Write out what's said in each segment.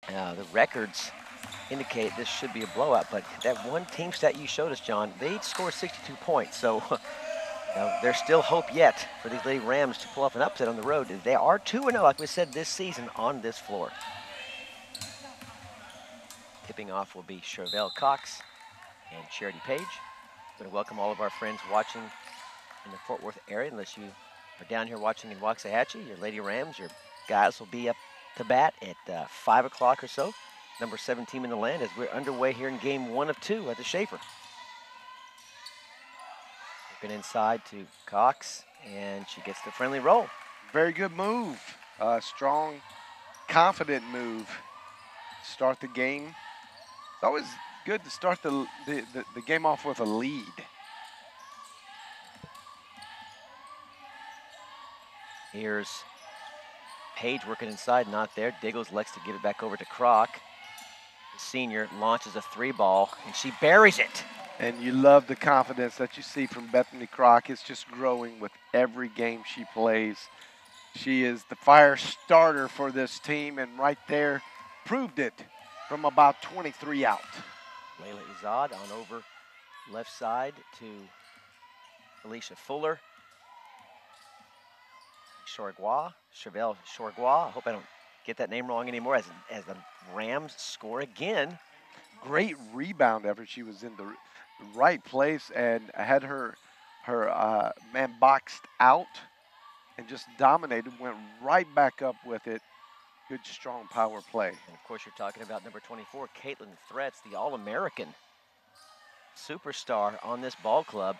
The records indicate this should be a blowout, but that one team stat you showed us, John, they each scored 62 points. So there's still hope yet for these Lady Rams to pull off an upset on the road. They are 2-0, like we said, this season on this floor. Tipping off will be Chevelle Cox and Charity Page. I'm going to welcome all of our friends watching in the Fort Worth area, unless you are down here watching in Waxahachie. Your Lady Rams, your guys will be up to bat at 5 o'clock or so. Number 7 team in the land as we're underway here in game 1 of 2 at the Schaefer. Looking inside to Cox, and she gets the friendly roll. Very good move. Strong, confident move. Start the game. It's always good to start the game off with a lead. Here's Page working inside, not there. Diggles elects to give it back over to Kroc. The senior launches a 3-ball, and she buries it. And you love the confidence that you see from Bethany Kroc. It's just growing with every game she plays. She is the fire starter for this team, and right there proved it from about 23 out. Layla Izad on over left side to Alicia Fuller. Chevelle Chorgois. I hope I don't get that name wrong anymore as the Rams score again. Great rebound effort. She was in the right place and had her man boxed out and just dominated, went right back up with it. Good, strong power play. And of course, you're talking about number 24, Caitlin Threats, the All-American superstar on this ball club,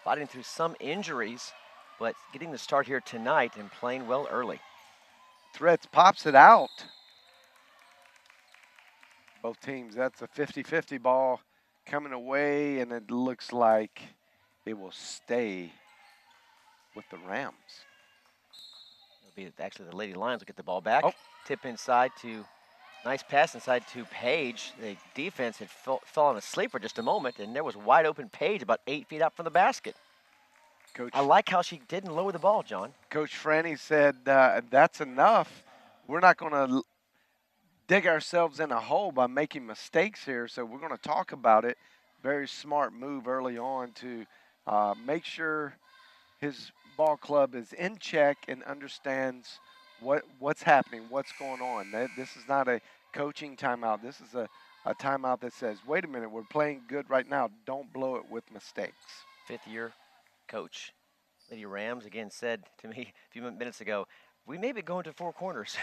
fighting through some injuries, but getting the start here tonight and playing well early. Threats pops it out. Both teams, that's a 50-50 ball coming away, and it looks like it will stay with the Rams. It'll be actually the Lady Lions will get the ball back. Oh. Tip inside to, nice pass inside to Page. The defense had fallen asleep for just a moment, and there was wide open Page about 8 feet out from the basket. Coach, I like how she didn't lower the ball, John. Coach Franny said, that's enough. We're not going to dig ourselves in a hole by making mistakes here, so we're going to talk about it. Very smart move early on to make sure his ball club is in check and understands what's happening, what's going on. This is not a coaching timeout. This is a timeout that says, wait a minute, we're playing good right now. Don't blow it with mistakes. Fifth-year coach Lady Rams again said to me a few minutes ago, we may be going to 4 corners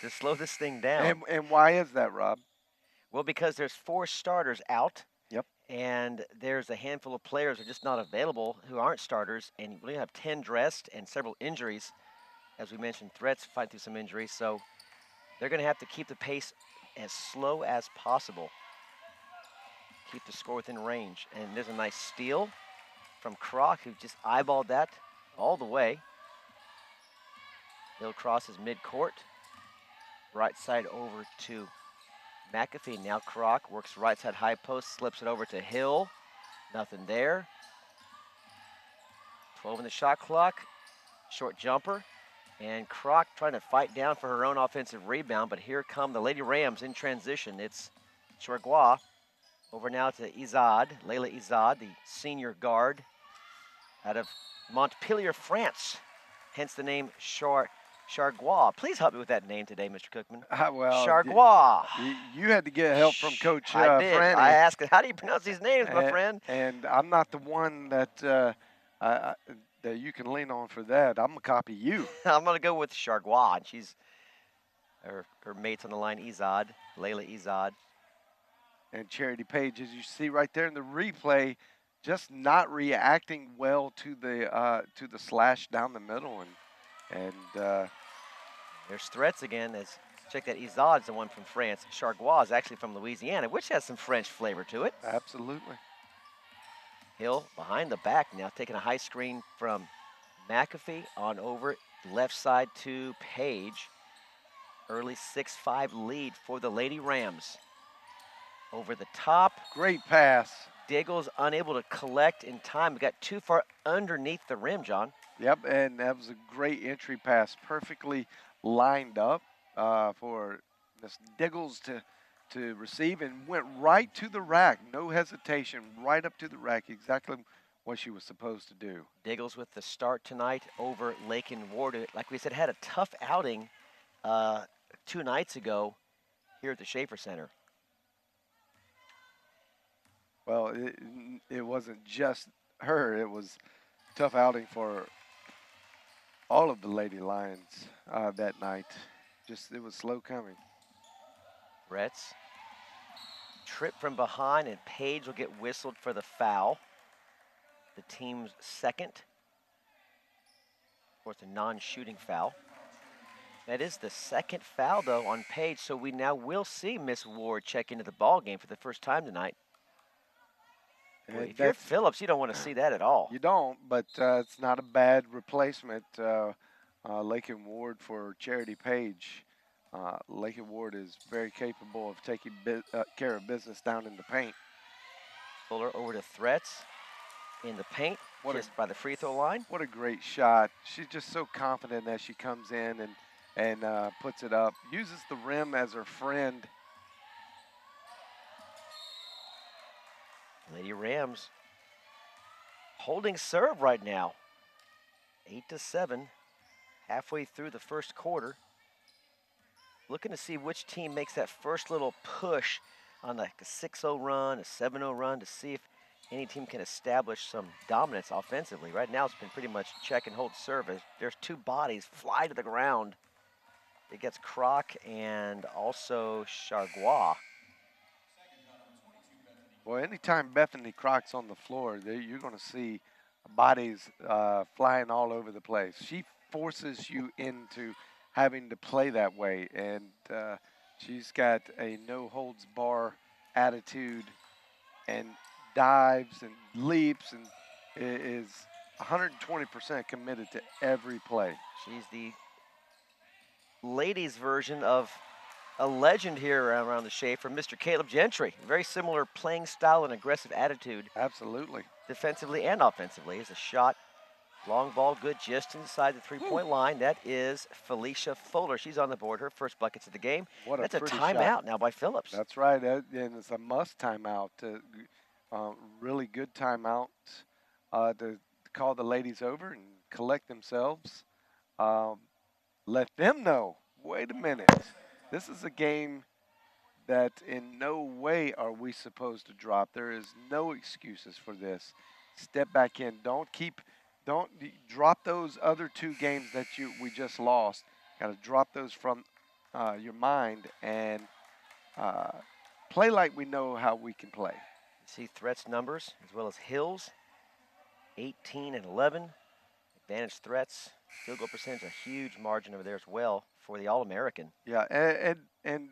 to slow this thing down. And why is that, Rob? Well, because there's 4 starters out. Yep. And there's a handful of players who are just not available who aren't starters, and you really have 10 dressed and several injuries. As we mentioned, Threats fight through some injuries, so they're going to have to keep the pace as slow as possible. Keep the score within range. And there's a nice steal from Kroc, who just eyeballed that all the way. Hill crosses midcourt. Right side over to McAfee. Now Kroc works right side high post, slips it over to Hill. Nothing there. 12 in the shot clock. Short jumper. And Kroc trying to fight down for her own offensive rebound, but here come the Lady Rams in transition. It's Chorgois over now to Izad, Layla Izad, the senior guard out of Montpellier, France. Hence the name Chorgois. Please help me with that name today, Mr. Cookman. Well, Chorgois. You had to get help from Coach I did. Franny. I asked, how do you pronounce these names, my friend? And I'm not the one that that you can lean on for that. I'm going to copy you. I'm going to go with Chorgois. And she's, her mate's on the line, Izad, Layla Izad. And Charity Page, as you see right there in the replay, just not reacting well to the slash down the middle. And there's Threats again. Check that, Izad's the one from France. Chorgois is actually from Louisiana, which has some French flavor to it. Absolutely. Hill behind the back now, taking a high screen from McAfee on over left side to Page. Early 6-5 lead for the Lady Rams. Over the top. Great pass. Diggles unable to collect in time. We got too far underneath the rim, John. Yep, and that was a great entry pass. Perfectly lined up for Miss Diggles to receive and went right to the rack. No hesitation, right up to the rack. Exactly what she was supposed to do. Diggles with the start tonight over Lakin Ward. Like we said, had a tough outing 2 nights ago here at the Schaefer Center. Well, it wasn't just her. It was a tough outing for all of the Lady Lions that night. Just, it was slow coming. Retz trip from behind, and Page will get whistled for the foul. The team's second. Of course, a non-shooting foul. That is the second foul, though, on Page, so we now will see Miss Ward check into the ball game for the first time tonight. Boy, if you're Phillips, you don't want to see that at all. You don't, but it's not a bad replacement. Lakin Ward for Charity Page. Lakin Ward is very capable of taking care of business down in the paint. Fuller over to Threats in the paint, just by the free throw line. What a great shot. She's just so confident as she comes in and puts it up. Uses the rim as her friend. Lady Rams holding serve right now. 8-7, halfway through the first quarter. Looking to see which team makes that first little push on like a 6-0 run, a 7-0 run, to see if any team can establish some dominance offensively. Right now it's been pretty much check and hold service. There's 2 bodies fly to the ground. It gets Croc and also Chargois. Well, anytime Bethany Croc's on the floor, you're going to see bodies flying all over the place. She forces you into having to play that way, and she's got a no-holds-bar attitude and dives and leaps and is 120% committed to every play. She's the ladies' version of a legend here around the Schaefer, Mr. Caleb Gentry. Very similar playing style and aggressive attitude. Absolutely. Defensively and offensively. Is a shot, long ball, good just inside the three-point line. That is Felicia Fuller. She's on the board. Her first buckets of the game. That's a timeout now by Phillips. That's right, and it's a must timeout. Really good timeout to call the ladies over and collect themselves. Let them know, wait a minute. This is a game that in no way are we supposed to drop. There is no excuses for this. Step back in. Don't drop those other 2 games that we just lost. Got to drop those from your mind and play like we know how we can play. You see Threats numbers as well as Hills, 18 and 11. Advantage Threats. Field goal percentage, a huge margin over there as well for the All-American. Yeah, and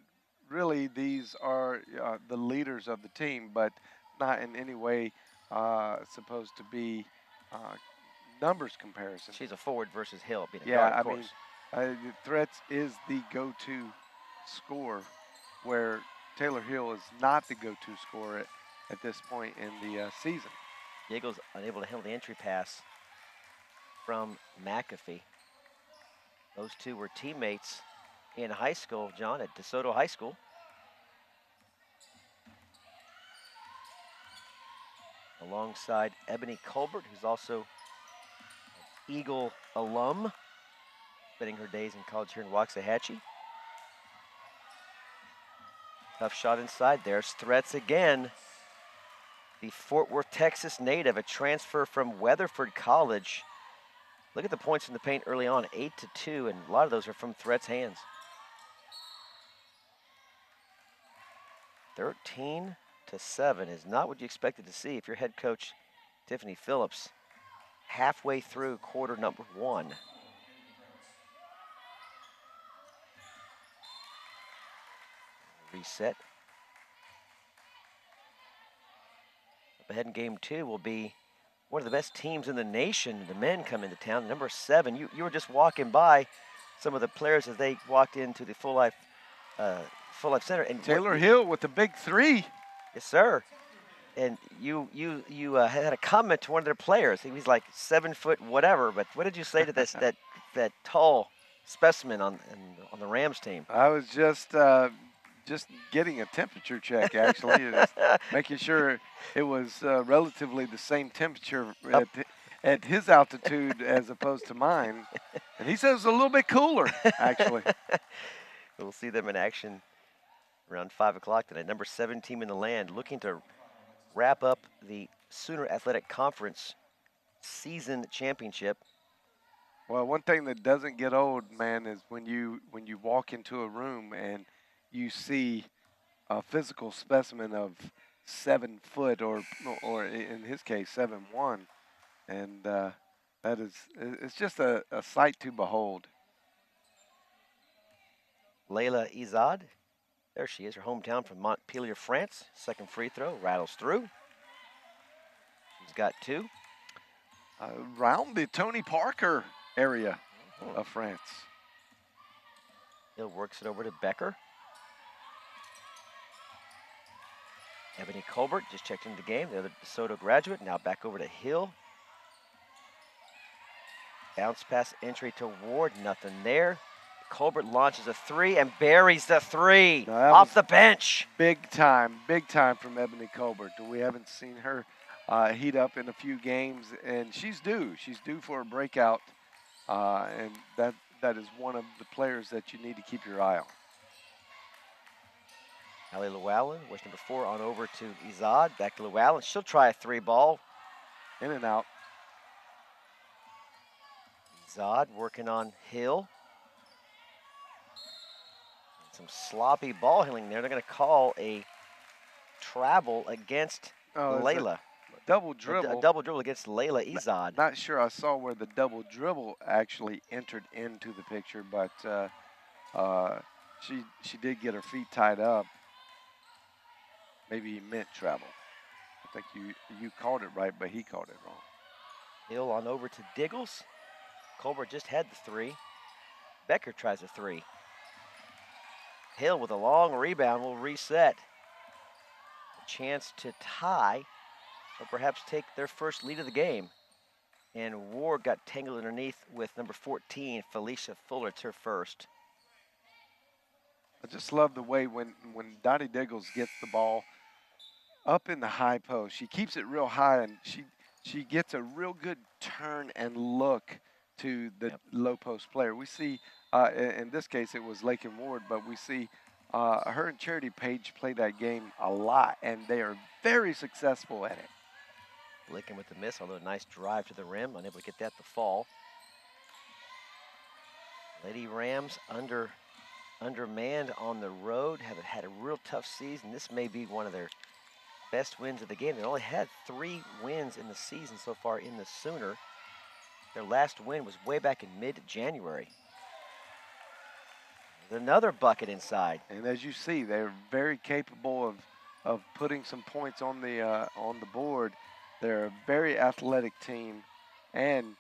really these are the leaders of the team, but not in any way supposed to be numbers comparison. She's a forward versus Hill being a guard, of course. I mean, Threats is the go-to scorer, where Taylor Hill is not the go-to scorer at this point in the season. Yeagle's unable to handle the entry pass from McAfee. Those 2 were teammates in high school, John, at DeSoto High School. Alongside Ebony Colbert, who's also an Eagle alum, spending her days in college here in Waxahachie. Tough shot inside. There's Threats again. The Fort Worth, Texas native, a transfer from Weatherford College. Look at the points in the paint early on, 8-2, and a lot of those are from Threats' hands. 13-7 is not what you expected to see if you're head coach Tiffany Phillips halfway through quarter number 1. Reset. Up ahead in game 2 will be one of the best teams in the nation. The men come into town. Number 7, you were just walking by some of the players as they walked into the Full Life Center. And Taylor Hill with the big 3. Yes, sir. And you had a comment to one of their players. He was like 7 foot whatever. But what did you say to this that tall specimen on the Rams team. I was just getting a temperature check, actually, just making sure it was relatively the same temperature at his altitude as opposed to mine. And he says it's a little bit cooler, actually. We'll see them in action around 5 o'clock tonight. Number 7 team in the land, looking to wrap up the Sooner Athletic Conference season championship. Well, one thing that doesn't get old, man, is when you walk into a room and you see a physical specimen of 7 foot, or in his case 7'1", and it's just a sight to behold. Layla Izad, there she is, her hometown from Montpellier, France. Second free throw, rattles through. She's got 2. Around the Tony Parker area of France. Hill works it over to Becker. Ebony Colbert just checked into the game, the other DeSoto graduate. Now back over to Hill. Bounce pass entry to Ward, nothing there. Colbert launches a 3 and buries the 3 off the bench. Big time from Ebony Colbert. We haven't seen her heat up in a few games, and she's due. She's due for a breakout, and that is one of the players that you need to keep your eye on. Allie Llewellyn, wish number 4 on over to Izad. Back to Llewellyn. She'll try a 3 ball. In and out. Izad working on Hill. Some sloppy ball handling there. They're going to call a travel against Layla. Double dribble. A double dribble against Layla Izad. Not sure I saw where the double dribble actually entered into the picture, but she did get her feet tied up. Maybe he meant travel. I think you called it right, but he called it wrong. Hill on over to Diggles. Colbert just had the 3. Becker tries a 3. Hill with a long rebound will reset. A chance to tie, or perhaps take their first lead of the game. And Ward got tangled underneath with number 14, Felicia Fuller. It's her first. I just love the way when Dottie Diggles gets the ball up in the high post, she keeps it real high, and she gets a real good turn and look to the low post player. We see, in this case, it was Lakin Ward, but we see her and Charity Page play that game a lot, and they are very successful at it. Lakin with the miss, although a nice drive to the rim, unable to get that to fall. Lady Rams undermanned on the road, have had a real tough season. This may be one of their best wins of the game. They only had 3 wins in the season so far in the Sooner. Their last win was way back in mid-January. Another bucket inside. And as you see, they're very capable of putting some points on the board. They're a very athletic team, and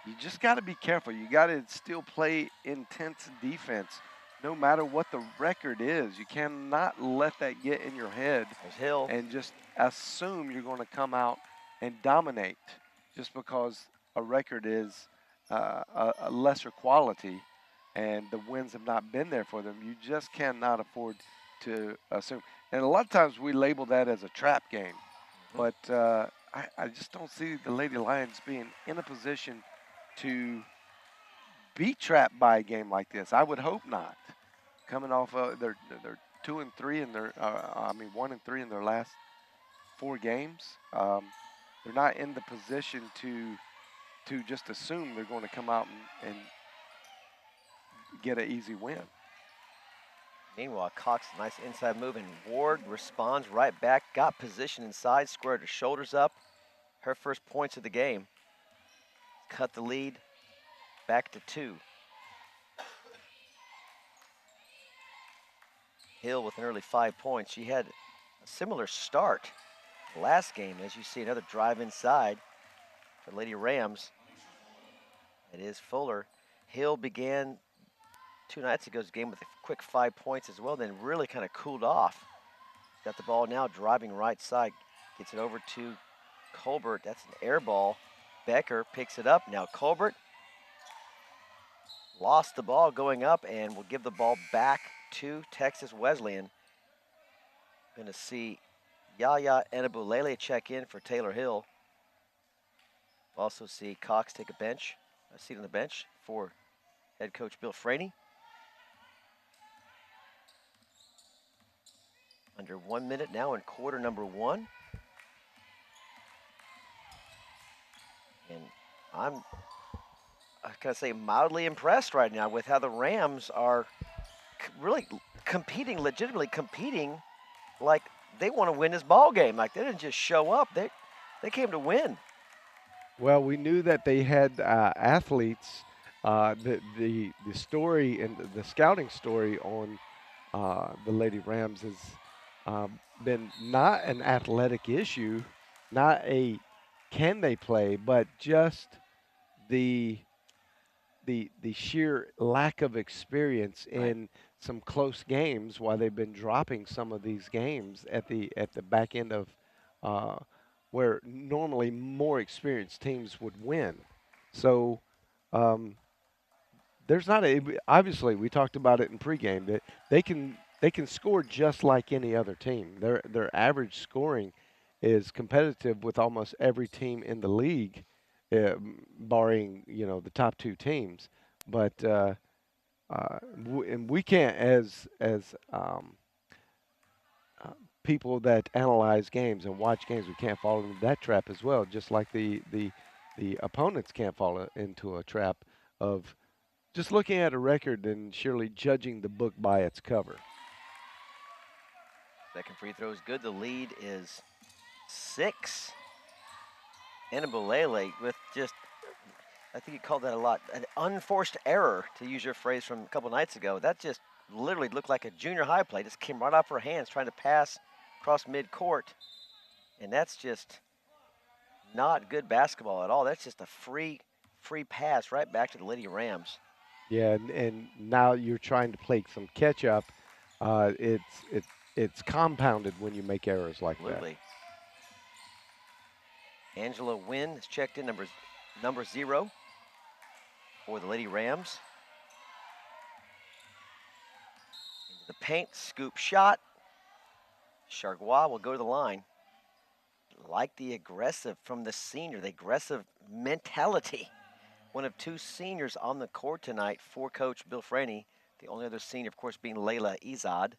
you just got to be careful. You got to still play intense defense, no matter what the record is. You cannot let that get in your head. There's Hill. And just assume you're going to come out and dominate just because a record is a lesser quality and the wins have not been there for them. You just cannot afford to assume. And a lot of times we label that as a trap game. But I just don't see the Lady Lions being in a position to be trapped by a game like this. I would hope not. Coming off they're 2-3 in their 1-3 in their last 4 games. They're not in the position to just assume they're going to come out and get an easy win. Meanwhile, Cox, nice inside move, and Ward responds right back. Got position inside, squared her shoulders up. Her first points of the game. Cut the lead back to 2. Hill with an early 5 points. She had a similar start last game. As you see, another drive inside for Lady Rams. It is Fuller. Hill began 2 nights ago's game with a quick 5 points as well, then really kind of cooled off. Got the ball now driving right side. Gets it over to Colbert. That's an air ball. Becker picks it up. Now Colbert lost the ball going up and will give the ball back to Texas Wesleyan. Going to see Yaya Enabulele check in for Taylor Hill. Also see Cox take a seat on the bench for head coach Bill Franey. Under 1 minute now in quarter number 1. And I'm going to say mildly impressed right now with how the Rams are really competing, legitimately competing like they want to win this ball game. Like they didn't just show up. They came to win. Well, we knew that they had athletes. The story and the scouting story on the Lady Rams has been not an athletic issue, not a can they play, but just the the sheer lack of experience Right. in some close games, why they've been dropping some of these games at the back end of uh, where normally more experienced teams would win. So um, there's not a obviously we talked about it in pregame that they can score just like any other team. Their average scoring is competitive with almost every team in the league, barring the top two teams. But and we can't as uh, people that analyze games and watch games, we can't fall into that trap as well. Just like the opponents can't fall into a trap of just looking at a record and surely judging the book by its cover. Second free throw is good. The lead is 6. Enabulele with just, I think you called that a lot, an unforced error, to use your phrase from a couple nights ago. That just literally looked like a junior high play. Just came right off her hands trying to pass across midcourt. And that's just not good basketball at all. That's just a free pass right back to the Lady Rams. Yeah, and now you're trying to play some catch up. Uh, it's it's it's compounded when you make errors like that. Absolutely. Angela Wynn is checked in, number 0 for the Lady Rams. Into the paint, scoop shot. Chargois will go to the line. Like the aggressive from the senior, the aggressive mentality. One of 2 seniors on the court tonight for Coach Bill Franey. The only other senior, of course, being Layla Izad.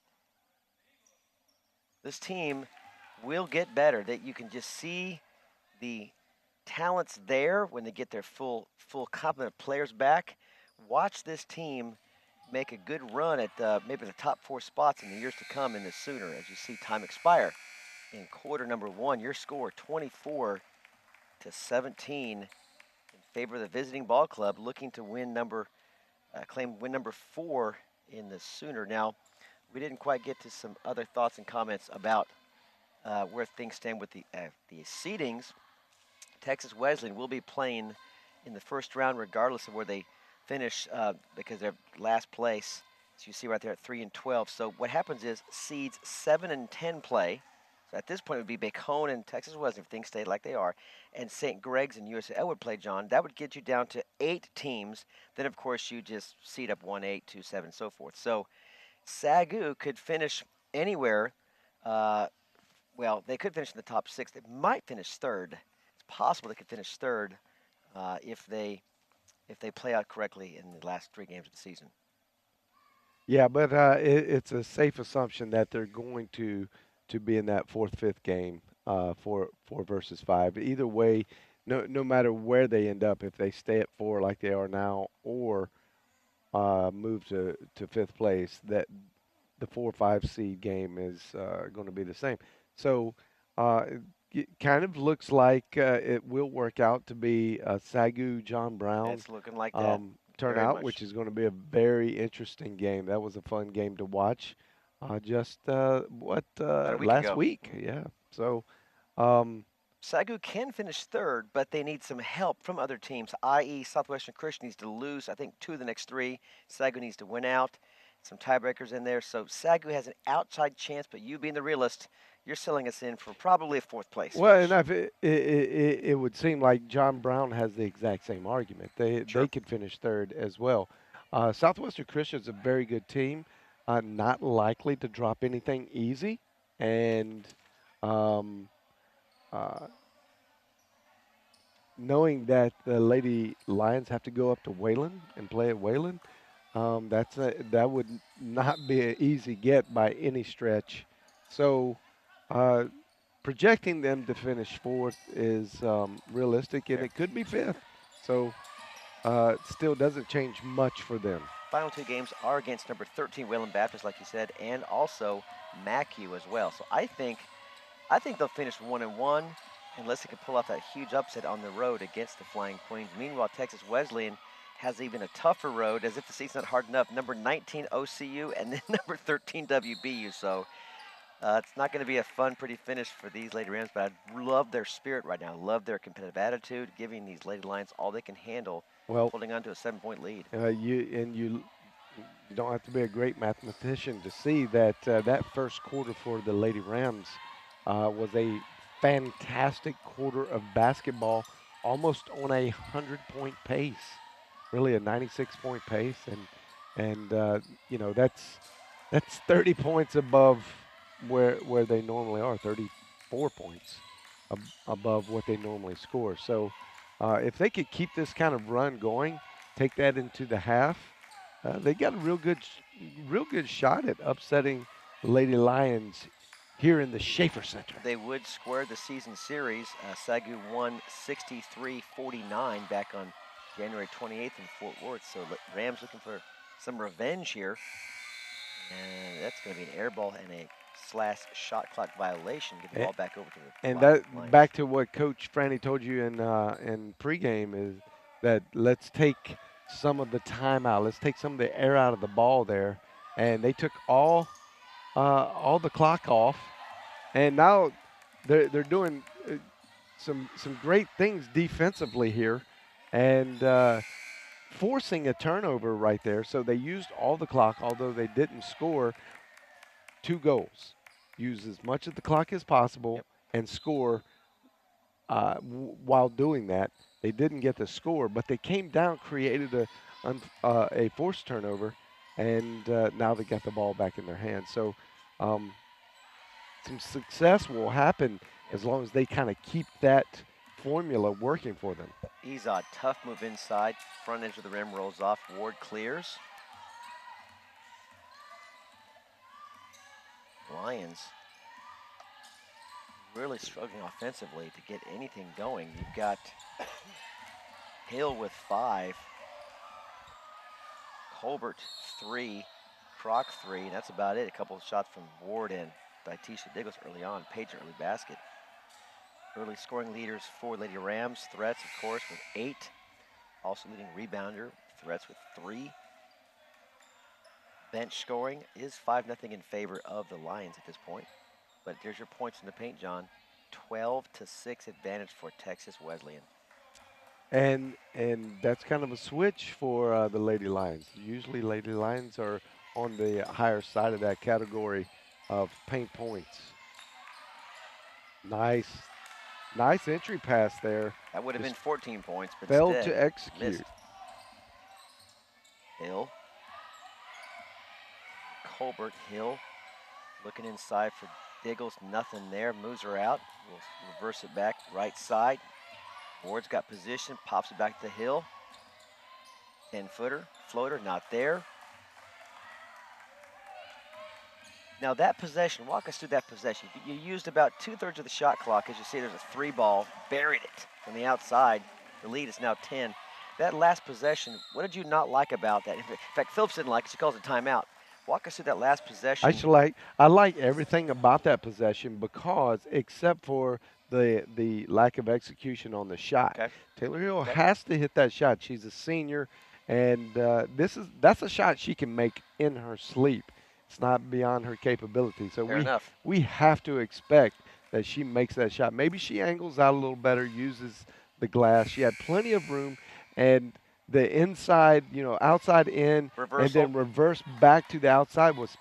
This team will get better. That you can just see the talents there when they get their full complement of players back. Watch this team make a good run at maybe the top 4 spots in the years to come in the Sooner as you see time expire. In quarter number 1, your score 24-17 in favor of the visiting ball club, looking to claim win number 4 in the Sooner. Now, we didn't quite get to some other thoughts and comments about where things stand with the seedings. Texas Wesleyan will be playing in the first round regardless of where they finish because they're last place. So you see right there at 3 and 12. So what happens is seeds 7 and 10 play. So at this point, it would be Bacone and Texas Wesleyan if things stay like they are, and St. Greg's and USA would play, John. That would get you down to 8 teams. Then, of course, you just seed up 1, 8, 2, 7, and so forth. So SAGU could finish anywhere. Well, they could finish in the top 6. They might finish third. It's possible they could finish third if they play out correctly in the last 3 games of the season. Yeah, but it's a safe assumption that they're going to be in that fourth, fifth game for 4 versus 5. Either way, no matter where they end up, if they stay at 4 like they are now, or move to fifth place, that the 4-5 seed game is going to be the same. So it kind of looks like it will work out to be a SAGU John Brown It's looking like that. turnout, which is going to be a very interesting game. That was a fun game to watch. Just last ago. week, yeah. So um, SAGU can finish third, but they need some help from other teams, i.e., Southwestern Christian needs to lose, I think, 2 of the next 3. SAGU needs to win out. Some tiebreakers in there. So SAGU has an outside chance, but you being the realist, you're selling us in for probably a 4th place. well, enough. It would seem like John Brown has the exact same argument. They could finish third as well. Southwestern Christian's a very good team, not likely to drop anything easy, and um, uh, knowing that the Lady Lions have to go up to Wayland and play at Wayland, that would not be an easy get by any stretch. So, uh, projecting them to finish fourth is realistic, and Okay. it could be fifth. So, it still doesn't change much for them. Final two games are against number 13 Wayland Baptist, like you said, and also MacU as well. So I think they'll finish 1-1 unless they can pull off that huge upset on the road against the Flying Queens. Meanwhile, Texas Wesleyan has even a tougher road, as if the season's not hard enough. Number 19 OCU and then number 13 WBU. So it's not going to be a fun, pretty finish for these Lady Rams, but I love their spirit right now. Love their competitive attitude, giving these Lady Lions all they can handle, Well, holding on to a 7-point lead. you don't have to be a great mathematician to see that that first quarter for the Lady Rams was a fantastic quarter of basketball, almost on a 100-point pace, really a 96-point pace, and that's 30 points above where they normally are, 34 points above what they normally score. So if they could keep this kind of run going, take that into the half, they got a real good shot at upsetting the Lady Lions here in the Schaefer Center. They would square the season series. SAGU won 63-49 back on January 28th in Fort Worth. So Rams looking for some revenge here. And that's going to be an air ball and a slash shot clock violation. Give the ball back over to the And Lions. that back to what Coach Franny told you in pregame is that let's take some of the time out. Let's take some of the air out of the ball there. And they took all the clock off, and now they're doing some great things defensively here, and forcing a turnover right there. So they used all the clock, although they didn't score. 2 goals. Use as much of the clock as possible Yep. and score. While doing that, they didn't get the score, but they came down, created a forced turnover, and now they got the ball back in their hands. So um, some success will happen as long as they kind of keep that formula working for them. Izod, tough move inside. Front edge of the rim rolls off. Ward clears. Lions really struggling offensively to get anything going. You've got Hill with 5, Colbert 3, Croc 3, and that's about it. A couple of shots from Ward and by Tisha Diggles early on. Page early basket. Early scoring leaders for Lady Rams. Threats, of course, with 8. Also leading rebounder. Threats with 3. Bench scoring is 5-0 in favor of the Lions at this point. But there's your points in the paint, John. 12-6 advantage for Texas Wesleyan. And that's kind of a switch for the Lady Lions. Usually, Lady Lions are on the higher side of that category of paint points. Nice entry pass there. That would have been 14 points, but Failed instead to execute. missed. Hill. Colbert Hill looking inside for Diggles. Nothing there. Moves her out. We'll reverse it back. Right side. Ward's got position. Pops it back to Hill. 10-footer. Floater. Not there. Now that possession, walk us through that possession. You used about 2/3 of the shot clock. As you see, there's a 3 ball. Buried it from the outside. The lead is now 10. That last possession, what did you not like about that? In fact, Phillips didn't like it. She calls it timeout. Walk us through that last possession. I like everything about that possession because except for the lack of execution on the shot. Okay. Taylor Hill has to hit that shot. She's a senior, and that's a shot she can make in her sleep. It's not beyond her capability. So Fair enough. we have to expect that she makes that shot. Maybe she angles out a little better, uses the glass. She had plenty of room, and the inside, outside in, Reversal. and then reverse back to the outside was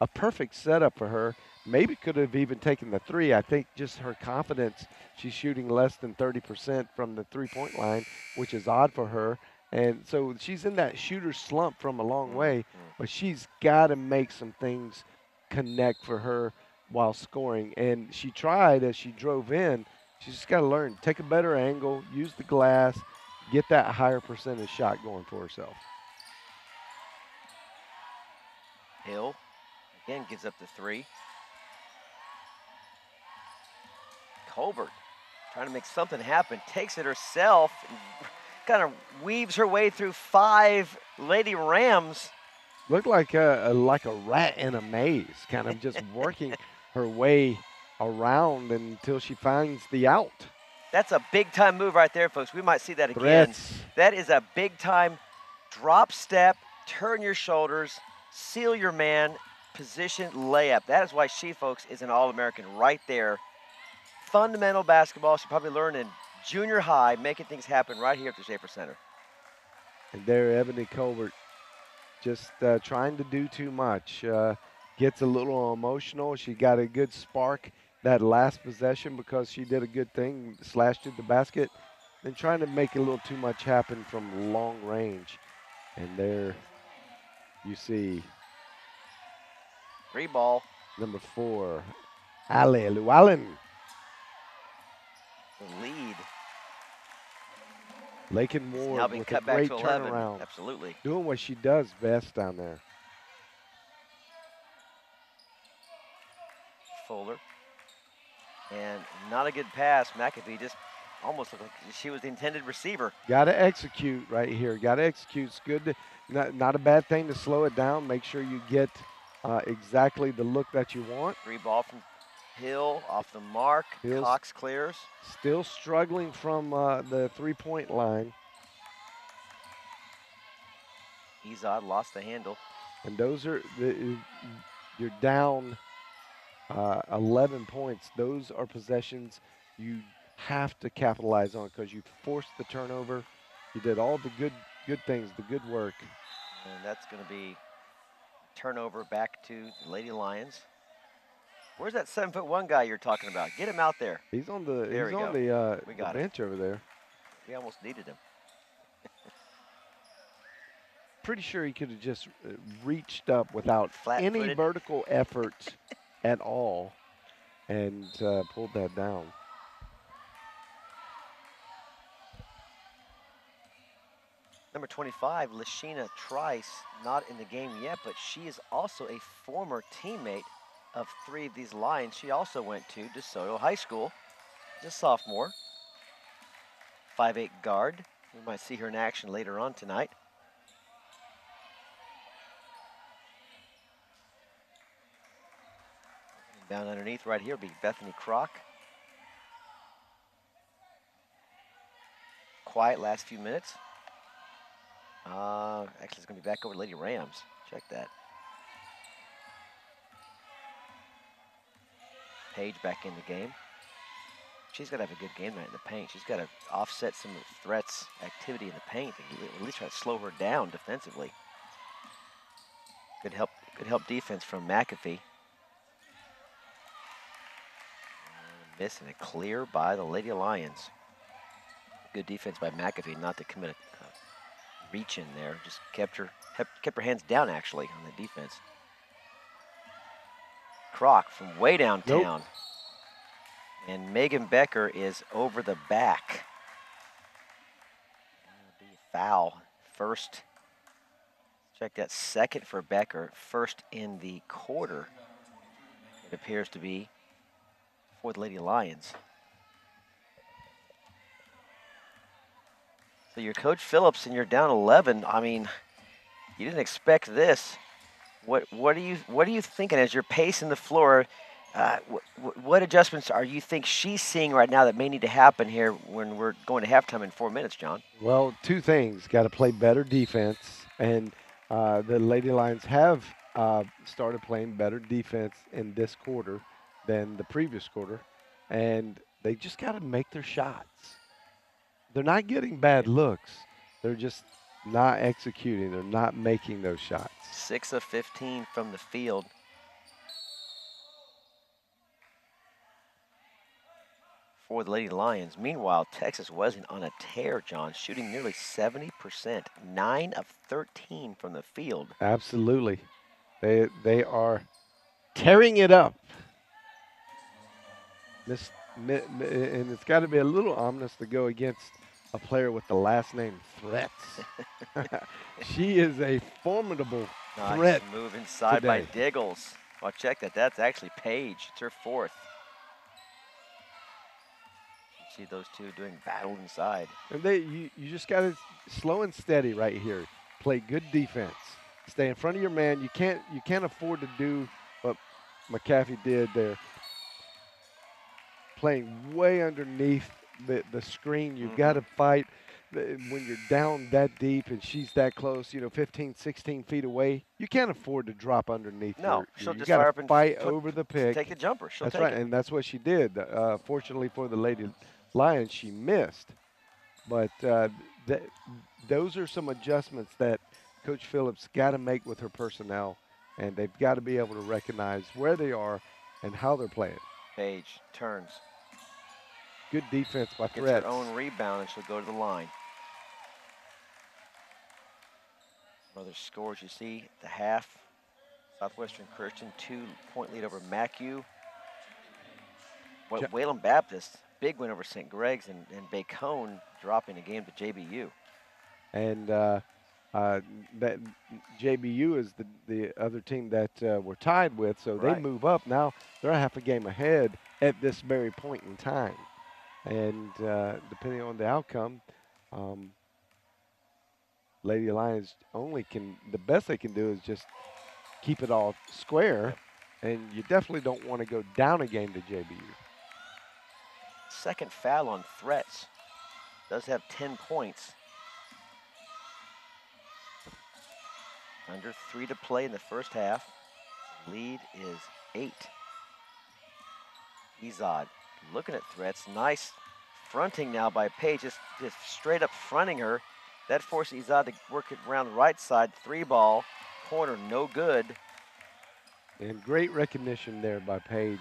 a perfect setup for her. Maybe could have even taken the 3. I think just her confidence. She's shooting less than 30% from the 3-point line, which is odd for her. And so she's in that shooter slump from a long way, Mm-hmm. but she's got to make some things connect for her while scoring. And she tried as she drove in. She's just got to learn, take a better angle, use the glass, get that higher percentage shot going for herself. Hill again gives up the 3. Colbert trying to make something happen, takes it herself, kind of weaves her way through 5 Lady Rams. Looked like a rat in a maze, kind of just working her way around until she finds the out. That's a big-time move right there, folks. We might see that again. Threats. That is a big-time drop step, turn your shoulders, seal your man, position layup. That is why she, folks, is an All-American right there. Fundamental basketball she probably learned in junior high, making things happen right here at the Schaefer Center. And there, Ebony Colbert just trying to do too much. Gets a little emotional. She got a good spark that last possession because she did a good thing, slashed at the basket, and trying to make a little too much happen from long range. And there you see 3 ball. number 4, Ale Llewellyn. The lead. Lakin It's now Ward being with a cut back great to 11. turnaround. Absolutely. Doing what she does best down there. Fuller. And not a good pass. McAfee just almost looked like she was the intended receiver. Got to execute right here. Got to execute. It's good. Not a bad thing to slow it down. Make sure you get exactly the look that you want. 3 ball from Hill off the mark. Hill's Cox clears. Still struggling from the three-point line. Izod lost the handle. And those are, you're down 11 points. Those are possessions you have to capitalize on because you forced the turnover. You did all the good things, the good work. And that's going to be turnover back to the Lady Lions. Where's that 7'1" guy you're talking about? Get him out there. He's on the We got him. bench over there. We almost needed him. Pretty sure he could have just reached up without any Flat-footed. vertical effort at all and pulled that down. Number 25, Lashina Trice, not in the game yet, but she is also a former teammate of 3 of these Lions. She also went to DeSoto High School, just a sophomore. 5'8" guard. We might see her in action later on tonight. Down underneath right here will be Bethany Kroc. Quiet last few minutes. Actually, it's going to be back over to Lady Rams. Check that. Paige back in the game. She's got to have a good game night in the paint. She's got to offset some of the threats, activity in the paint, and at least try to slow her down defensively. Good help defense from McAfee. And miss and a clear by the Lady Lions. Good defense by McAfee not to commit a reach in there. Just kept her hands down actually on the defense. Kroc from way downtown. Nope. And Megan Becker is over the back. That'll be a foul. First, check that, second for Becker. First in the quarter, it appears to be for the Lady Lions. So you're Coach Phillips and you're down 11. I mean, you didn't expect this. What are you thinking as you're pacing the floor? What adjustments are you think she's seeing right now that may need to happen here when we're going to halftime in 4 minutes, John? Well, 2 things. Got to play better defense, and the Lady Lions have started playing better defense in this quarter than the previous quarter, and they just got to make their shots. They're not getting bad looks. They're just not executing. They're not making those shots. 6 of 15 from the field. for the Lady Lions. Meanwhile, Texas Wesleyan on a tear, John, shooting nearly 70%, 9 of 13 from the field. Absolutely. They are tearing it up. And it's got to be a little ominous to go against a player with the last name Threats. She is a formidable threat Nice move inside by today. Diggles. Well, check that. That's actually Paige. It's her fourth. You see those two doing battle inside. And you just got to slow and steady right here. Play good defense. Stay in front of your man. You can't afford to do what McAfee did there. Playing way underneath the screen. You've got to fight when you're down that deep and she's that close, 15, 16 feet away. You can't afford to drop underneath No, she'll you just got fire to up and fight over the pick. take the jumper. She'll That's take right, it. and that's what she did. Fortunately for the Lady Lions, she missed. But those are some adjustments that Coach Phillips got to make with her personnel, and they've got to be able to recognize where they are and how they're playing. Paige turns. Good defense by Gets Threats. her own rebound, and she'll go to the line. Other scores you see at the half. Southwestern Christian, 2-point lead over MacU. Wayland Baptist, big win over St. Greg's, and Bacone dropping a game to JBU. And that JBU is the other team that we're tied with, so they move up. Now they're a half a game ahead at this very point in time. And depending on the outcome, Lady Lions the best they can do is just keep it all square, and you definitely don't want to go down a game to JBU. Second foul on Threats. Does have 10 points. Under 3 to play in the first half. Lead is 8. Izad looking at Threats. Nice fronting now by Paige, just straight up fronting her. That forced Izad to work it around the right side. 3-ball, corner, no good. And great recognition there by Paige.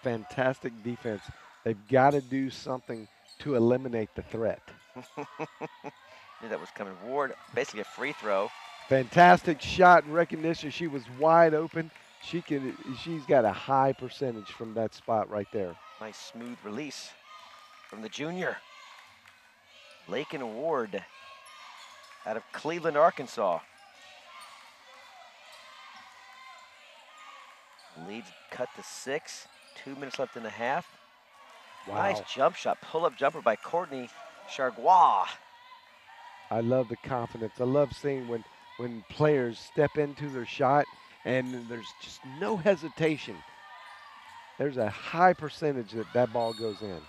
Fantastic defense. They've got to do something to eliminate the threat. Knew that was coming. Ward, basically a free throw. Fantastic shot and recognition. She was wide open. She's got a high percentage from that spot right there. Nice smooth release from the junior. Lakin Ward out of Cleveland, Arkansas. Leads cut to 6. 2 minutes left in the half. Wow. Nice jump shot. Pull-up jumper by Courtney Chargois. I love the confidence. I love seeing when players step into their shot and there's just no hesitation. There's a high percentage that ball goes in.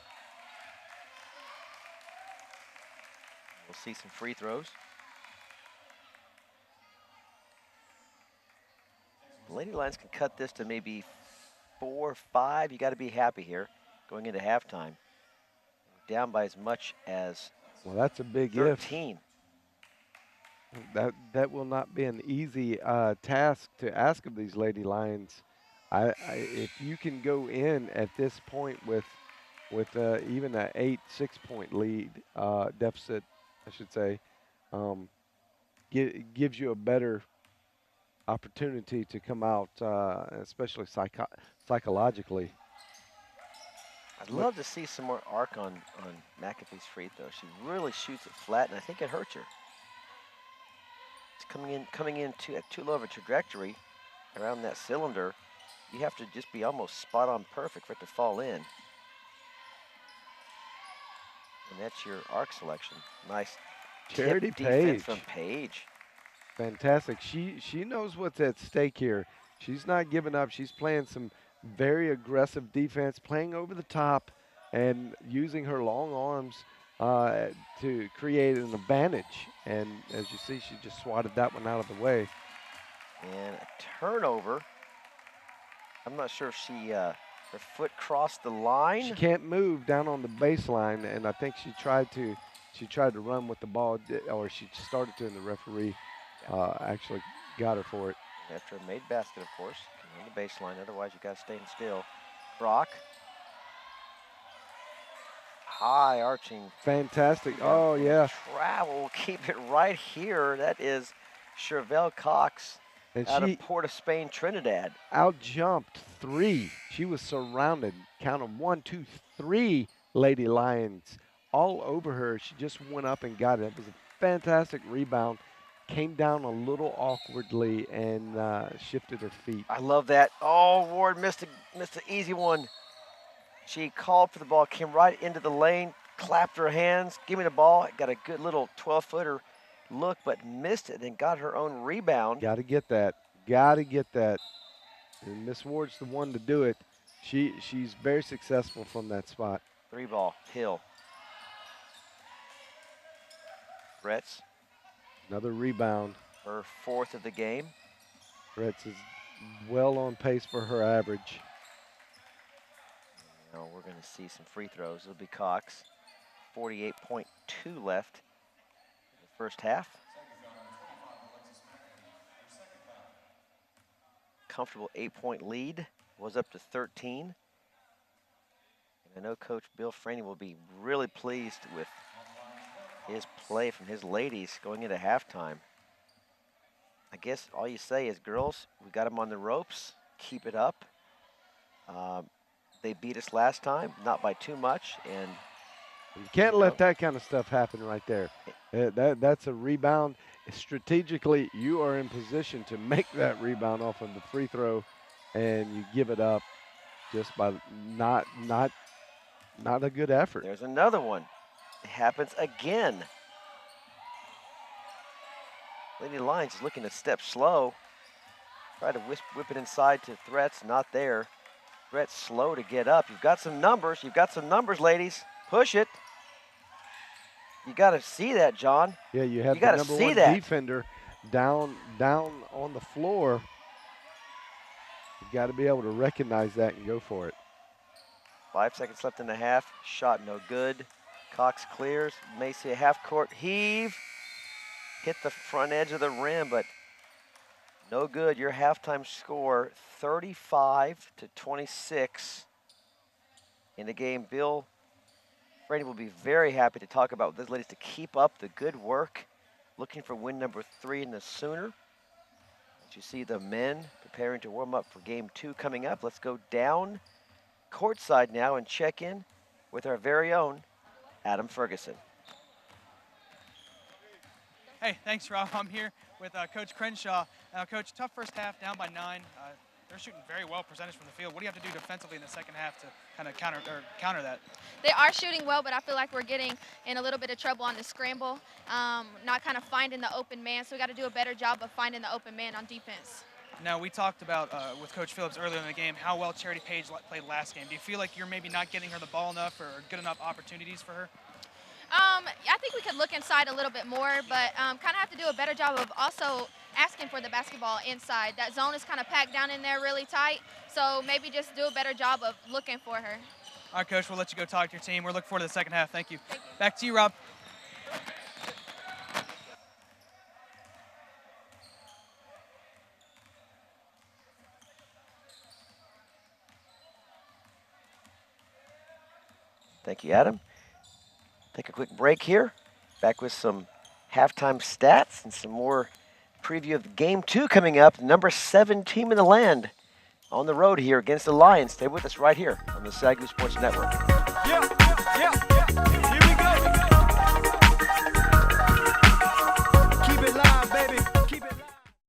We'll see some free throws. The Lady Lions can cut this to maybe 4 or 5. You got to be happy here going into halftime. Down by as much as that's a big 13. That will not be an easy task to ask of these Lady Lions. If you can go in at this point with even an 6-point lead deficit, I should say, gives you a better opportunity to come out, especially psychologically. I'd love to see some more arc on McAfee's free throw. She really shoots it flat, and I think it hurts her. It's coming in too low of a trajectory around that cylinder. You have to just be almost spot on perfect for it to fall in. And that's your arc selection. Nice Charity defense from Paige. Fantastic. She knows what's at stake here. She's not giving up. She's playing some very aggressive defense, playing over the top and using her long arms to create an advantage. And as you see, she just swatted that one out of the way. And a turnover. I'm not sure if her foot crossed the line. She can't move down on the baseline, and I think she tried to run with the ball, or she started to, and the referee actually got her for it. After a made basket, of course, on the baseline. Otherwise, you got to stay still. Brock. high arching. Fantastic. Oh, yeah. Travel, keep it right here. That is Chervelle Cox And out she of Port of Spain, Trinidad. out-jumped 3. She was surrounded. Count them, 1, 2, 3 Lady Lions all over her. She just went up and got it. It was a fantastic rebound. Came down a little awkwardly and shifted her feet. I love that. Oh, Ward missed an easy one. She called for the ball, came right into the lane, clapped her hands, give me the ball. Got a good little 12-footer look, but missed it and got her own rebound. Got to get that. Got to get that. And Miss Ward's the one to do it. She's very successful from that spot. 3-ball, Hill. Fretz. Another rebound. Her 4th of the game. Fretz is well on pace for her average. Now we're going to see some free throws. It'll be Cox. 48.2 left in the first half. Comfortable 8-point lead. Was up to 13. And I know Coach Bill Franey will be really pleased with his play from his ladies going into halftime. I guess all you say is, girls, we got them on the ropes. Keep it up. They beat us last time, not by too much, and you can't let that kind of stuff happen right there. That's a rebound. Strategically, you are in position to make that rebound off of the free throw, and you give it up just by not a good effort. There's another one. It happens again. Lady Lions is looking to step slow. Try to whip it inside to Threats, not there. Threats slow to get up. You've got some numbers. You've got some numbers, ladies. Push it. You got to see that, John. Yeah, you have the number see one that. defender down on the floor. You've got to be able to recognize that and go for it. 5 seconds left in the half. Shot no good. Cox clears. May see a half-court heave. Hit the front edge of the rim, but no good. Your halftime score, 35-26 in the game. Bill Franey will be very happy to talk about with those ladies to keep up the good work. Looking for win number 3 in the Sooner. As you see the men preparing to warm up for game 2 coming up. Let's go down courtside now and check in with our very own Adam Ferguson. Hey, thanks, Rob. I'm here with Coach Crenshaw. Coach, tough first half, down by 9. They're shooting very well percentage from the field. What do you have to do defensively in the second half to kind of counter that? They are shooting well, but I feel like we're getting in a little bit of trouble on the scramble, not kind of finding the open man. So we got to do a better job of finding the open man on defense. Now, we talked about with Coach Phillips earlier in the game how well Charity Page played last game. Do you feel like you're maybe not getting her the ball enough or good enough opportunities for her? I think we could look inside a little bit more, but kind of have to do a better job of also asking for the basketball inside. That zone is kind of packed down in there really tight, so maybe just do a better job of looking for her. All right, Coach, we'll let you go talk to your team. We're looking forward to the second half. Thank you. Back to you, Rob. Thank you, Adam. Take a quick break here. Back with some halftime stats and some more preview of game 2 coming up. Number 7 team in the land on the road here against the Lions. Stay with us right here on the SAGU Sports Network. Yeah.